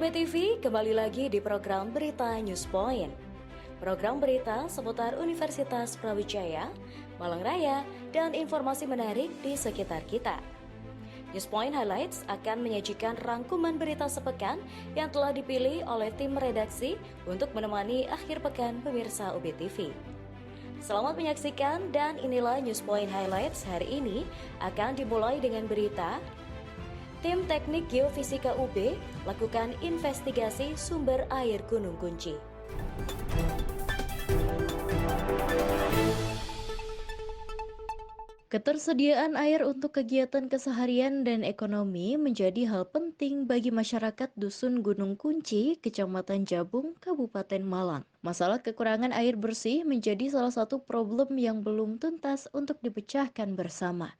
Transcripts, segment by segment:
Sobat TV, kembali lagi di program Berita News Point. Program berita seputar Universitas Brawijaya, Malang Raya, dan informasi menarik di sekitar kita. News Point Highlights akan menyajikan rangkuman berita sepekan yang telah dipilih oleh tim redaksi untuk menemani akhir pekan pemirsa UBTV. Selamat menyaksikan, dan inilah News Point Highlights hari ini akan dimulai dengan berita Tim Teknik Geofisika UB lakukan investigasi sumber air Gunung Kunci. Ketersediaan air untuk kegiatan keseharian dan ekonomi menjadi hal penting bagi masyarakat Dusun Gunung Kunci, Kecamatan Jabung, Kabupaten Malang. Masalah kekurangan air bersih menjadi salah satu problem yang belum tuntas untuk dipecahkan bersama.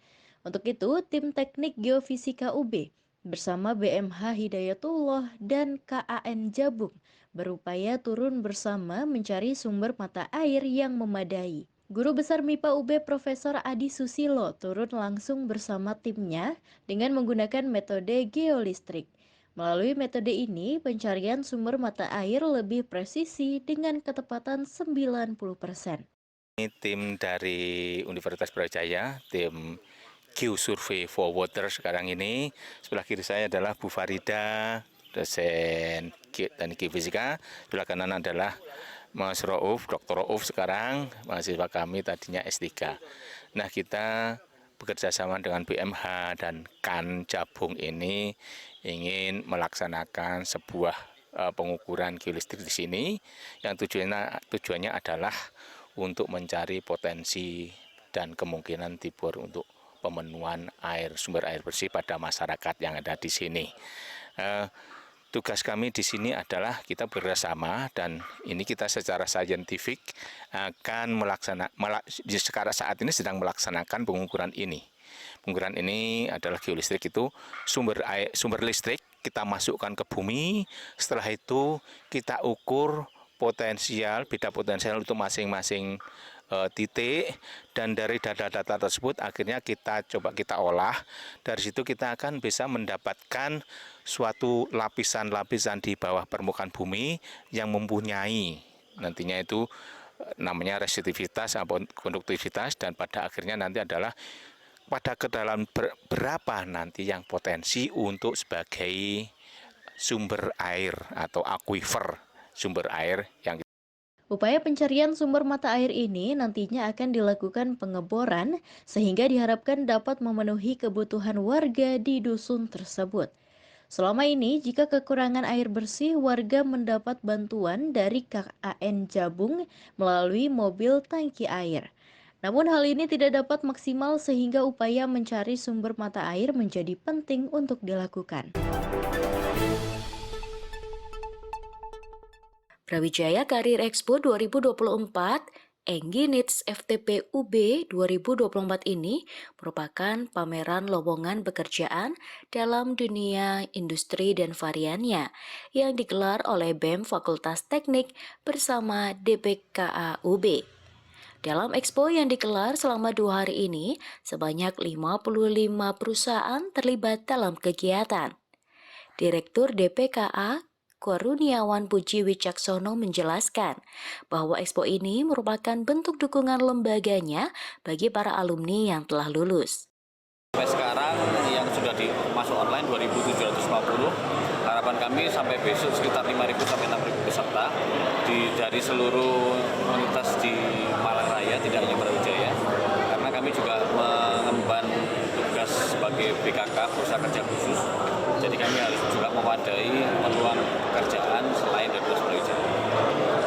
Untuk itu, tim teknik Geofisika UB bersama BMH Hidayatullah dan KAN Jabung berupaya turun bersama mencari sumber mata air yang memadai. Guru Besar MIPA UB Profesor Adi Susilo turun langsung bersama timnya dengan menggunakan metode geolistrik. Melalui metode ini, pencarian sumber mata air lebih presisi dengan ketepatan 90%. Ini tim dari Universitas Brawijaya, tim Geosurvey for Water sekarang ini. Sebelah kiri saya adalah Bu Farida, dosen teknik geofisika. Sebelah kanan adalah Mas Rauf, Dr. Rauf sekarang, mahasiswa kami tadinya S3. Nah, kita bekerja sama dengan BMH dan KAN Jabung ini ingin melaksanakan sebuah pengukuran geolistrik di sini yang tujuannya adalah untuk mencari potensi dan kemungkinan tibur untuk pemenuhan sumber air bersih pada masyarakat yang ada di sini. Tugas kami di sini adalah kita bekerjasama, dan ini kita secara saintifik akan sekarang saat ini sedang melaksanakan pengukuran ini. Pengukuran ini adalah geolistrik, itu sumber listrik kita masukkan ke bumi. Setelah itu kita ukur beda potensial untuk masing-masing titik, dan dari data-data tersebut akhirnya kita olah. Dari situ kita akan bisa mendapatkan suatu lapisan-lapisan di bawah permukaan bumi yang mempunyai nantinya itu namanya resistivitas atau konduktivitas, dan pada akhirnya nanti adalah pada kedalaman berapa nanti yang potensi untuk sebagai sumber air atau aquifer, sumber air yang Upaya pencarian sumber mata air ini nantinya akan dilakukan pengeboran sehingga diharapkan dapat memenuhi kebutuhan warga di dusun tersebut. Selama ini, jika kekurangan air bersih, warga mendapat bantuan dari KAN Jabung melalui mobil tangki air. Namun hal ini tidak dapat maksimal sehingga upaya mencari sumber mata air menjadi penting untuk dilakukan. Brawijaya Career Expo 2024 Enggi Needs FTP UB 2024 ini merupakan pameran lowongan pekerjaan dalam dunia industri dan variannya yang digelar oleh BEM Fakultas Teknik bersama DPKA UB. Dalam expo yang digelar selama 2 hari ini, sebanyak 55 perusahaan terlibat dalam kegiatan. Direktur DPKA Kurniawan Puji Wicaksono menjelaskan bahwa expo ini merupakan bentuk dukungan lembaganya bagi para alumni yang telah lulus. Sampai sekarang yang sudah masuk online 2.750, harapan kami sampai besok sekitar 5.000 sampai 6.000 peserta dari seluruh komunitas di Malang Raya, tidak hanya Brawijaya, karena kami juga mengemban tugas sebagai BKK, Bursa Kerja Khusus. Jadi kami harus juga mewadai peluang pekerjaan selain dari Brawijaya.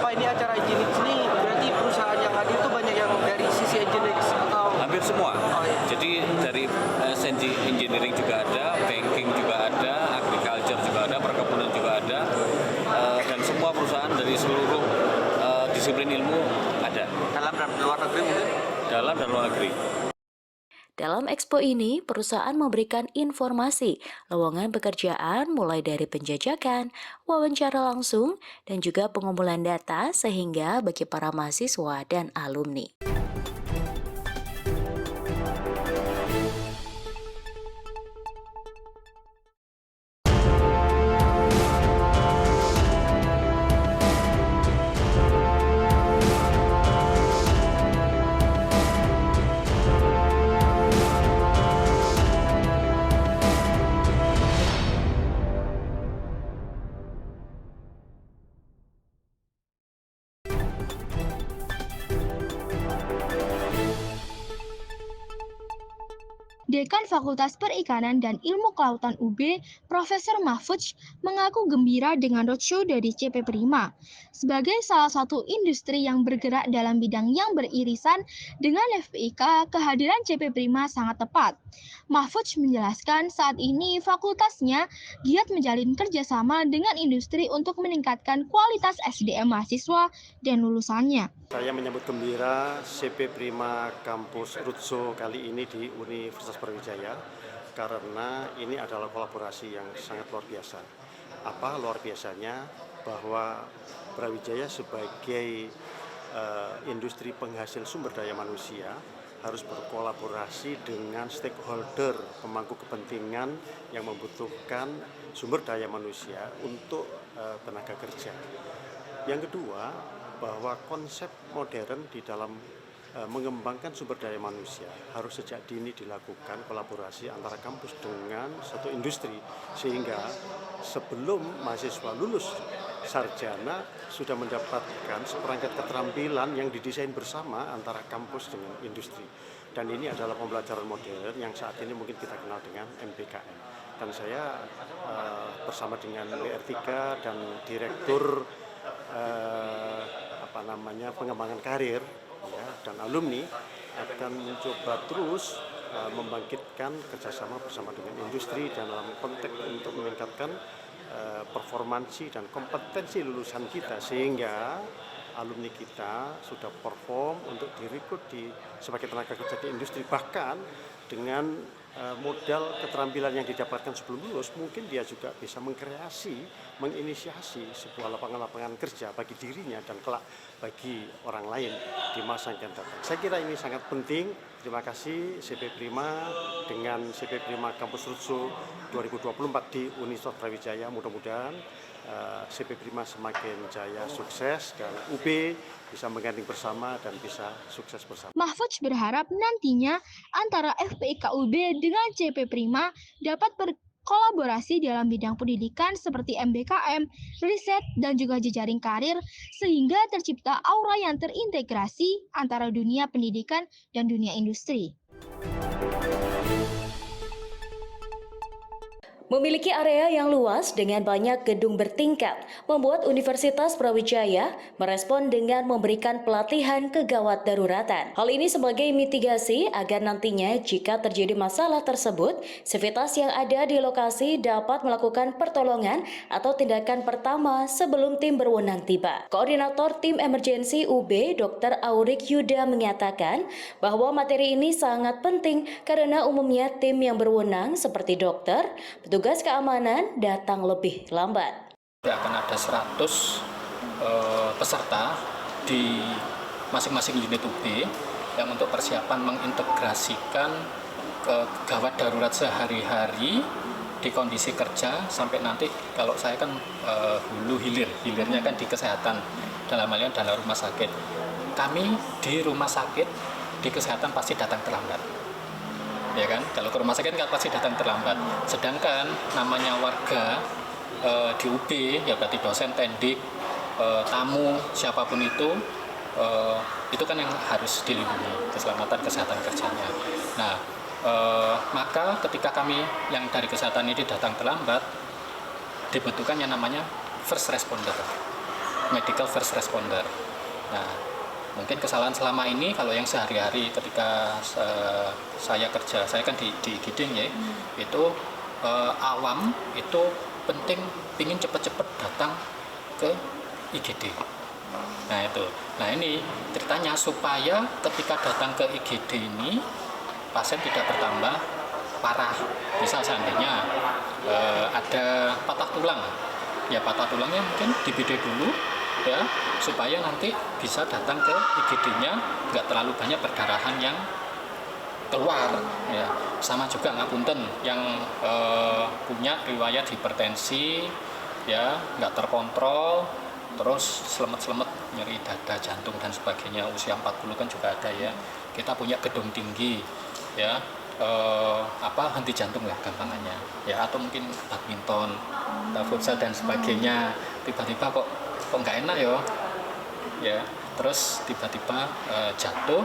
Pak, ini acara engineering ini berarti perusahaan yang hadir itu banyak yang dari sisi engineering atau? Hampir semua. Oh, iya. Jadi dari engineering juga ada, banking juga ada, agriculture juga ada, perkebunan juga ada, dan semua perusahaan dari seluruh disiplin ilmu ada. Dalam dan luar negeri mungkin? Dalam dan luar negeri. Dalam expo ini, perusahaan memberikan informasi lowongan pekerjaan mulai dari penjajakan, wawancara langsung, dan juga pengumpulan data sehingga bagi para mahasiswa dan alumni. Dekan Fakultas Perikanan dan Ilmu Kelautan UB, Profesor Mahfudz, mengaku gembira dengan roadshow dari CP Prima. Sebagai salah satu industri yang bergerak dalam bidang yang beririsan dengan FPIK, kehadiran CP Prima sangat tepat. Mahfudz menjelaskan saat ini fakultasnya giat menjalin kerjasama dengan industri untuk meningkatkan kualitas SDM mahasiswa dan lulusannya. Saya menyambut gembira CP Prima Kampus Roadshow kali ini di Universitas Brawijaya karena ini adalah kolaborasi yang sangat luar biasa. Apa luar biasanya? Bahwa Brawijaya sebagai industri penghasil sumber daya manusia harus berkolaborasi dengan stakeholder pemangku kepentingan yang membutuhkan sumber daya manusia untuk tenaga kerja. Yang kedua, bahwa konsep modern di dalam mengembangkan sumber daya manusia harus sejak dini dilakukan kolaborasi antara kampus dengan satu industri, sehingga sebelum mahasiswa lulus sarjana sudah mendapatkan seperangkat keterampilan yang didesain bersama antara kampus dengan industri. Dan ini adalah pembelajaran modern yang saat ini mungkin kita kenal dengan MPKM. Dan saya bersama dengan WR3 dan Direktur pengembangan karir ya, dan alumni akan mencoba terus membangkitkan kerjasama bersama dengan industri dalam konteks untuk meningkatkan performansi dan kompetensi lulusan kita, sehingga alumni kita sudah perform untuk direkrut sebagai tenaga kerja di industri. Bahkan dengan modal keterampilan yang didapatkan sebelum lulus, mungkin dia juga bisa menginisiasi sebuah lapangan-lapangan kerja bagi dirinya dan kelak bagi orang lain di masa yang akan datang. Saya kira ini sangat penting. Terima kasih CP Prima dengan CP Prima Kampus Roadshow 2024 di Universitas Brawijaya. Mudah-mudahan CP Prima semakin jaya, sukses, dan UB bisa menggandeng bersama dan bisa sukses bersama. Mahfudz berharap nantinya antara FPIK UB dengan CP Prima dapat berkolaborasi dalam bidang pendidikan seperti MBKM, riset, dan juga jejaring karir sehingga tercipta aura yang terintegrasi antara dunia pendidikan dan dunia industri. Memiliki area yang luas dengan banyak gedung bertingkat, membuat Universitas Brawijaya merespon dengan memberikan pelatihan kegawat daruratan. Hal ini sebagai mitigasi agar nantinya jika terjadi masalah tersebut, sivitas yang ada di lokasi dapat melakukan pertolongan atau tindakan pertama sebelum tim berwenang tiba. Koordinator Tim Emergensi UB, Dr. Aurik Yuda mengatakan bahwa materi ini sangat penting karena umumnya tim yang berwenang seperti dokter, petugas keamanan datang lebih lambat. Akan ada 100 peserta di masing-masing unit UB yang untuk persiapan mengintegrasikan gawat darurat sehari-hari di kondisi kerja sampai nanti kalau saya kan hulu hilirnya kan di kesehatan, dalam hal ini adalah rumah sakit. Kami di rumah sakit di kesehatan pasti datang terlambat. Ya kan, kalau ke rumah sakit kan pasti datang terlambat. Sedangkan namanya warga di UB, ya berarti dosen, tendik, tamu, siapapun itu kan yang harus dilindungi keselamatan kesehatan kerjanya. Nah, maka ketika kami yang dari kesehatan ini datang terlambat, dibutuhkan yang namanya first responder, medical first responder. Nah, mungkin kesalahan selama ini kalau yang sehari-hari ketika saya kerja, saya kan di Giding ya, itu awam itu penting pingin cepet-cepet datang ke IGD. Nah itu, nah ini ceritanya supaya ketika datang ke IGD ini pasien tidak bertambah parah. Misal seandainya ada patah tulang, ya patah tulangnya mungkin di-BD dulu ya, supaya nanti bisa datang ke IGD-nya nggak terlalu banyak perdarahan yang keluar ya. Sama juga ngapunten yang punya riwayat hipertensi ya, nggak terkontrol, terus selemet-selemet, nyeri dada, jantung dan sebagainya, usia 40 kan juga ada ya. Kita punya gedung tinggi ya, henti jantung lah gampangannya ya, atau mungkin badminton, futsal dan sebagainya, tiba-tiba kok nggak enak ya, terus tiba-tiba jatuh,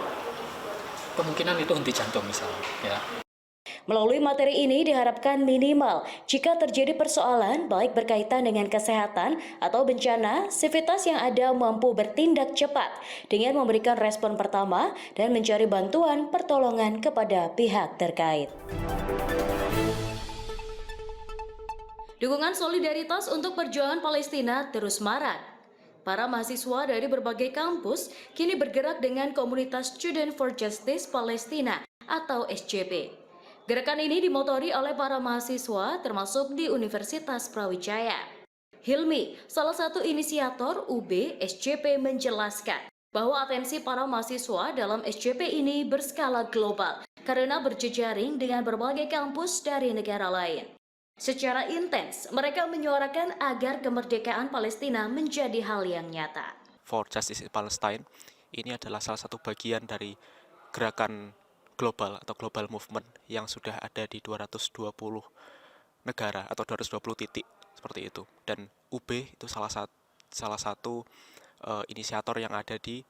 kemungkinan itu henti jantung misalnya ya. Melalui materi ini diharapkan minimal jika terjadi persoalan baik berkaitan dengan kesehatan atau bencana, sivitas yang ada mampu bertindak cepat dengan memberikan respon pertama dan mencari bantuan pertolongan kepada pihak terkait. Dukungan solidaritas untuk perjuangan Palestina terus marak. Para mahasiswa dari berbagai kampus kini bergerak dengan komunitas Student for Justice Palestina atau SJP. Gerakan ini dimotori oleh para mahasiswa termasuk di Universitas Brawijaya. Hilmi, salah satu inisiator UB SJP, menjelaskan bahwa atensi para mahasiswa dalam SJP ini berskala global karena berjejaring dengan berbagai kampus dari negara lain. Secara intens, mereka menyuarakan agar kemerdekaan Palestina menjadi hal yang nyata. For Justice in Palestine ini adalah salah satu bagian dari gerakan global atau global movement yang sudah ada di 220 negara atau 220 titik seperti itu. Dan UB itu salah satu inisiator yang ada di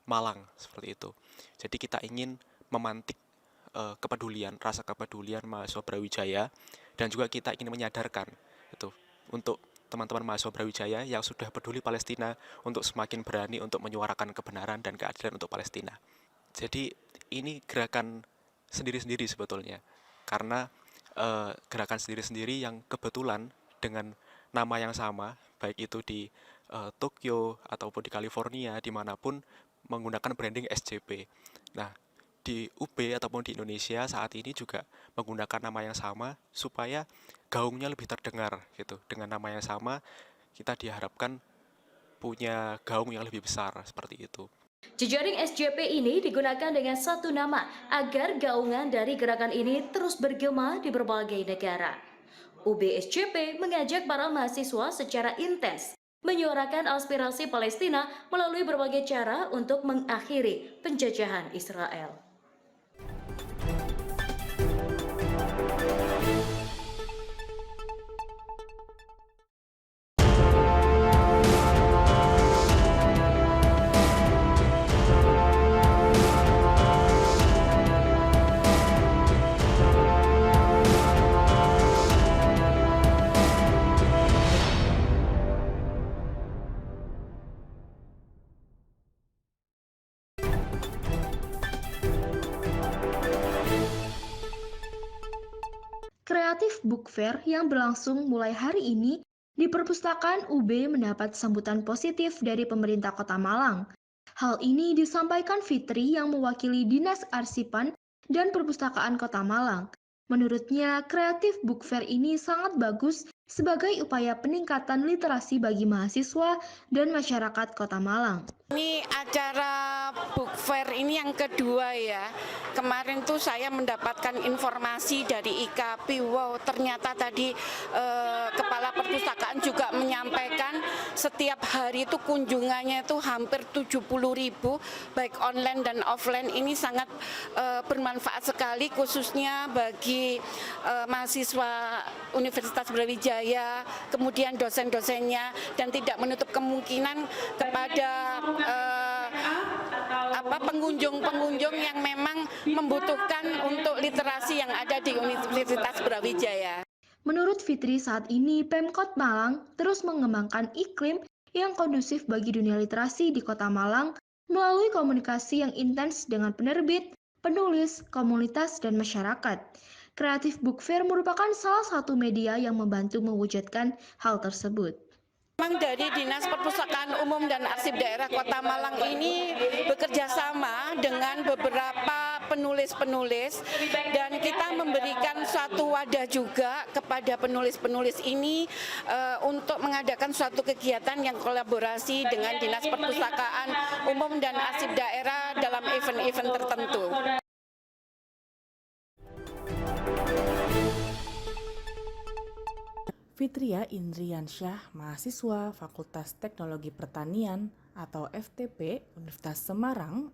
Malang seperti itu. Jadi kita ingin memantik rasa kepedulian mahasiswa Brawijaya, dan juga kita ingin menyadarkan itu untuk teman-teman mahasiswa Brawijaya yang sudah peduli Palestina untuk semakin berani untuk menyuarakan kebenaran dan keadilan untuk Palestina. Jadi ini gerakan sendiri-sendiri sebetulnya, karena gerakan sendiri-sendiri yang kebetulan dengan nama yang sama, baik itu di Tokyo ataupun di California, dimanapun menggunakan branding SJP. Nah, di UB ataupun di Indonesia saat ini juga menggunakan nama yang sama supaya gaungnya lebih terdengar gitu. Dengan nama yang sama kita diharapkan punya gaung yang lebih besar seperti itu. Jejaring SJP ini digunakan dengan satu nama agar gaungan dari gerakan ini terus bergema di berbagai negara. UB SJP mengajak para mahasiswa secara intens menyuarakan aspirasi Palestina melalui berbagai cara untuk mengakhiri penjajahan Israel. Kreatif Book Fair yang berlangsung mulai hari ini di Perpustakaan UB mendapat sambutan positif dari pemerintah Kota Malang. Hal ini disampaikan Fitri yang mewakili Dinas Arsipan dan Perpustakaan Kota Malang. Menurutnya, Kreatif Book Fair ini sangat bagus sebagai upaya peningkatan literasi bagi mahasiswa dan masyarakat Kota Malang. Ini acara book fair ini yang kedua ya. Kemarin tuh saya mendapatkan informasi dari IKAPI, wow ternyata tadi Kepala Perpustakaan juga menyampaikan setiap hari itu kunjungannya itu hampir 70.000, baik online dan offline. Ini sangat bermanfaat sekali khususnya bagi mahasiswa Universitas Brawijaya, kemudian dosen-dosennya, dan tidak menutup kemungkinan kepada pengunjung-pengunjung yang memang membutuhkan untuk literasi yang ada di Universitas Brawijaya. Menurut Fitri, saat ini Pemkot Malang terus mengembangkan iklim yang kondusif bagi dunia literasi di Kota Malang melalui komunikasi yang intens dengan penerbit, penulis, komunitas, dan masyarakat. Kreatif Book Fair merupakan salah satu media yang membantu mewujudkan hal tersebut. Memang dari Dinas Perpustakaan Umum dan Arsip Daerah Kota Malang ini bekerja sama dengan beberapa penulis-penulis, dan kita memberikan suatu wadah juga kepada penulis-penulis ini untuk mengadakan suatu kegiatan yang kolaborasi dengan Dinas Perpustakaan Umum dan Arsip Daerah dalam event-event tertentu. Fitria Indriansyah, mahasiswa Fakultas Teknologi Pertanian atau FTP Universitas Semarang,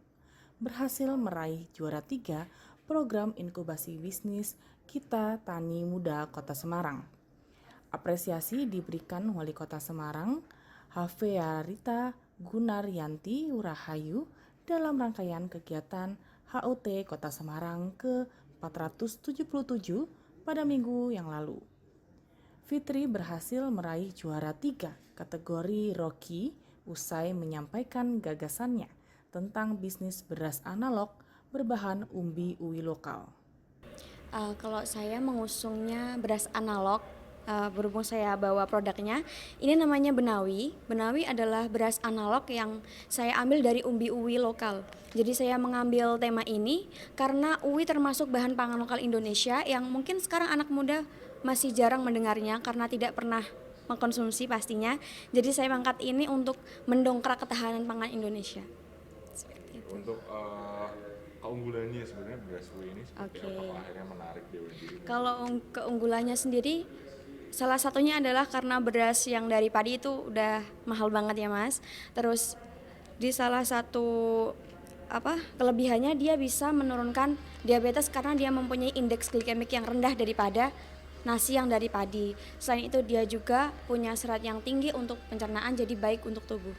berhasil meraih juara 3 program inkubasi bisnis Kita Tani Muda Kota Semarang. Apresiasi diberikan Wali Kota Semarang, Hafearita Gunaryanti Urahayu, dalam rangkaian kegiatan HUT Kota Semarang ke 477 pada minggu yang lalu. Fitri berhasil meraih juara 3 kategori Rocky usai menyampaikan gagasannya tentang bisnis beras analog berbahan umbi uwi lokal. Kalau saya mengusungnya beras analog, berhubung saya bawa produknya, ini namanya Benawi. Benawi adalah beras analog yang saya ambil dari umbi uwi lokal. Jadi saya mengambil tema ini karena uwi termasuk bahan pangan lokal Indonesia yang mungkin sekarang anak muda masih jarang mendengarnya karena tidak pernah mengkonsumsi pastinya. Jadi saya mengangkat ini untuk mendongkrak ketahanan pangan Indonesia. Seperti itu. Untuk keunggulannya sebenarnya beras uwi ini seperti apa akhirnya menarik Dewi ini? Kalau keunggulannya sendiri, salah satunya adalah karena beras yang dari padi itu udah mahal banget ya Mas. Terus di salah satu kelebihannya dia bisa menurunkan diabetes karena dia mempunyai indeks glikemik yang rendah daripada nasi yang dari padi. Selain itu dia juga punya serat yang tinggi untuk pencernaan, jadi baik untuk tubuh.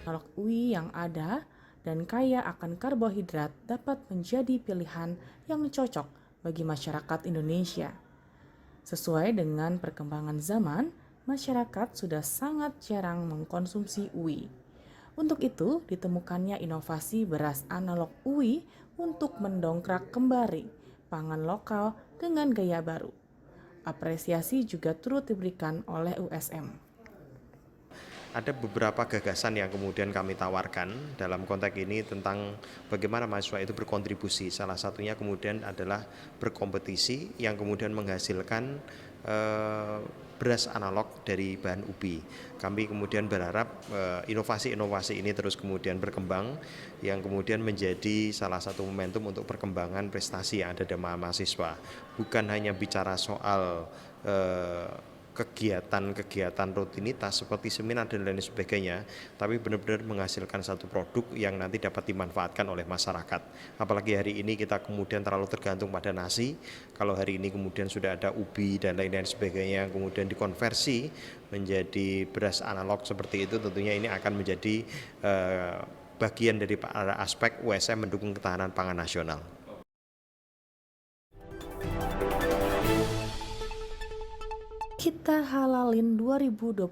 Analog uwi yang ada dan kaya akan karbohidrat dapat menjadi pilihan yang cocok bagi masyarakat Indonesia. Sesuai dengan perkembangan zaman, masyarakat sudah sangat jarang mengkonsumsi uwi. Untuk itu, ditemukannya inovasi beras analog uwi untuk mendongkrak kembali pangan lokal dengan gaya baru. Apresiasi juga turut diberikan oleh USM. Ada beberapa gagasan yang kemudian kami tawarkan dalam konteks ini tentang bagaimana mahasiswa itu berkontribusi. Salah satunya kemudian adalah berkompetisi yang kemudian menghasilkan beras analog dari bahan ubi. Kami kemudian berharap inovasi-inovasi ini terus kemudian berkembang yang kemudian menjadi salah satu momentum untuk perkembangan prestasi yang ada di mahasiswa. Bukan hanya bicara soal kegiatan-kegiatan rutinitas seperti seminar dan lain sebagainya, tapi benar-benar menghasilkan satu produk yang nanti dapat dimanfaatkan oleh masyarakat. Apalagi hari ini kita kemudian terlalu tergantung pada nasi. Kalau hari ini kemudian sudah ada ubi dan lain-lain sebagainya yang kemudian dikonversi menjadi beras analog seperti itu, tentunya ini akan menjadi bagian dari aspek USM mendukung ketahanan pangan nasional. Kita Halalin 2024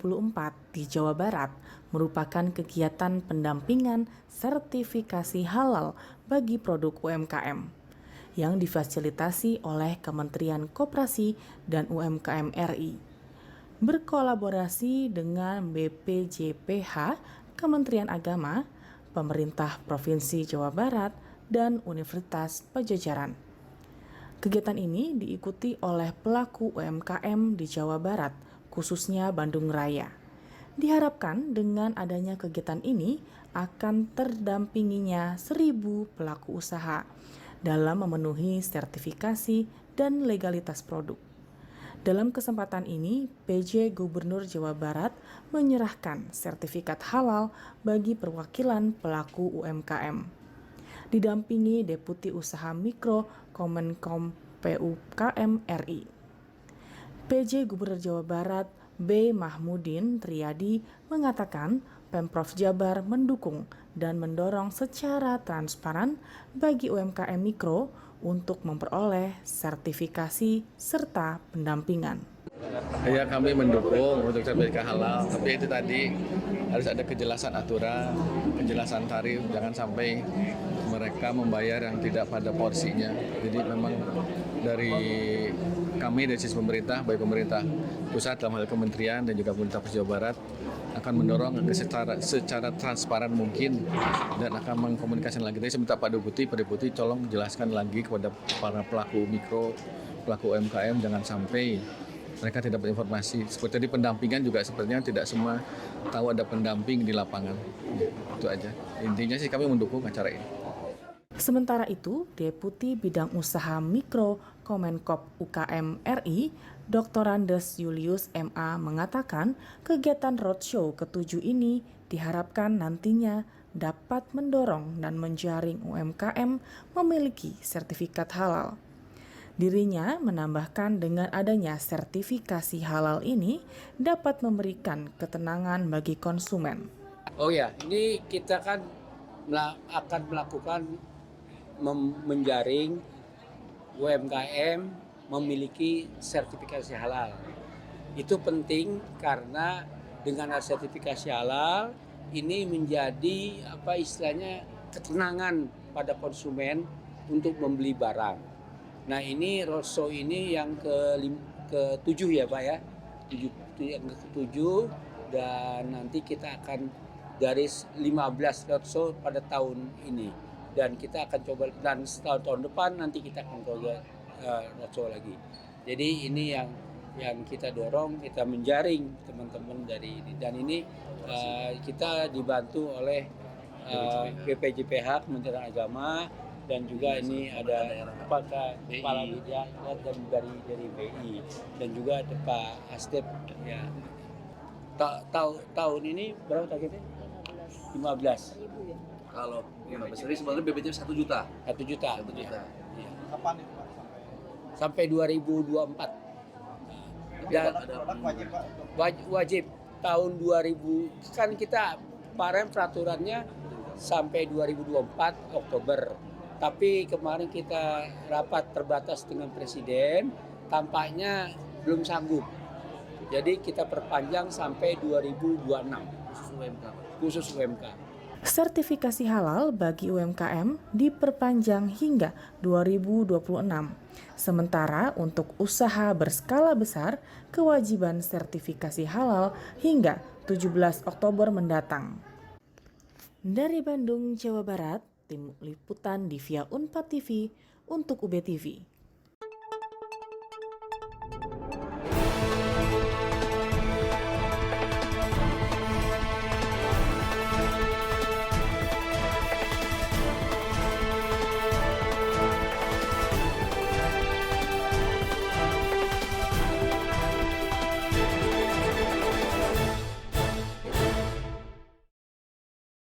di Jawa Barat merupakan kegiatan pendampingan sertifikasi halal bagi produk UMKM yang difasilitasi oleh Kementerian Koperasi dan UMKM RI. Berkolaborasi dengan BPJPH, Kementerian Agama, Pemerintah Provinsi Jawa Barat, dan Universitas Pajajaran. Kegiatan ini diikuti oleh pelaku UMKM di Jawa Barat, khususnya Bandung Raya. Diharapkan dengan adanya kegiatan ini akan terdampinginya 1.000 pelaku usaha dalam memenuhi sertifikasi dan legalitas produk. Dalam kesempatan ini, PJ Gubernur Jawa Barat menyerahkan sertifikat halal bagi perwakilan pelaku UMKM. Didampingi Deputi Usaha Mikro Kemenkom PUKM RI. PJ Gubernur Jawa Barat B. Mahmudin Triadi mengatakan Pemprov Jabar mendukung dan mendorong secara transparan bagi UMKM mikro untuk memperoleh sertifikasi serta pendampingan. Ya, kami mendukung untuk sertifikat halal, tapi itu tadi harus ada kejelasan aturan, kejelasan tarif, jangan sampai mereka membayar yang tidak pada porsinya. Jadi memang dari kami dari sisi pemerintah, baik pemerintah pusat dalam hal kementerian dan juga pemerintah Jawa Barat akan mendorong secara transparan mungkin dan akan mengkomunikasikan lagi. Jadi saya minta Pak Deputi tolong jelaskan lagi kepada para pelaku mikro, pelaku UMKM jangan sampai mereka tidak dapat informasi. Seperti tadi pendampingan juga sepertinya tidak semua tahu ada pendamping di lapangan. Itu aja. Intinya sih kami mendukung acara ini. Sementara itu, Deputi Bidang Usaha Mikro Kemenkop UKM RI, Dr. Andes Julius MA mengatakan kegiatan roadshow ke-7 ini diharapkan nantinya dapat mendorong dan menjaring UMKM memiliki sertifikat halal. Dirinya menambahkan dengan adanya sertifikasi halal ini dapat memberikan ketenangan bagi konsumen. Oh ya, ini kita kan akan melakukan menjaring UMKM memiliki sertifikasi halal. Itu penting karena dengan sertifikasi halal ini menjadi ketenangan pada konsumen untuk membeli barang. Nah, ini roadshow ini yang ke-7 ya Pak ya. Yang ke-7 dan nanti kita akan garis 15 roadshow pada tahun ini. Dan kita akan coba, dan setelah tahun depan nanti kita akan coba roadshow lagi. Jadi ini yang kita dorong, kita menjaring teman-teman dari ini. Dan ini kita dibantu oleh BPJPH, Kementerian Agama, dan juga ini ada Kepala Bidang dan dari BI, dan juga ada Pak Asdep. Ya. Tahun ini berapa targetnya? 15. Kalau 15 ini sebenarnya BPJS 1 juta. 1 juta. 1 juta. Ya. Kapan itu Pak? Sampai 2024. Dan wajib tahun 2000 kan kita kemarin peraturannya sampai 2024 Oktober. Tapi kemarin kita rapat terbatas dengan Presiden, tampaknya belum sanggup. Jadi kita perpanjang sampai 2026 khusus UMK. Sertifikasi halal bagi UMKM diperpanjang hingga 2026. Sementara untuk usaha berskala besar, kewajiban sertifikasi halal hingga 17 Oktober mendatang. Dari Bandung, Jawa Barat, Tim Liputan Divia Unpad TV untuk UB TV.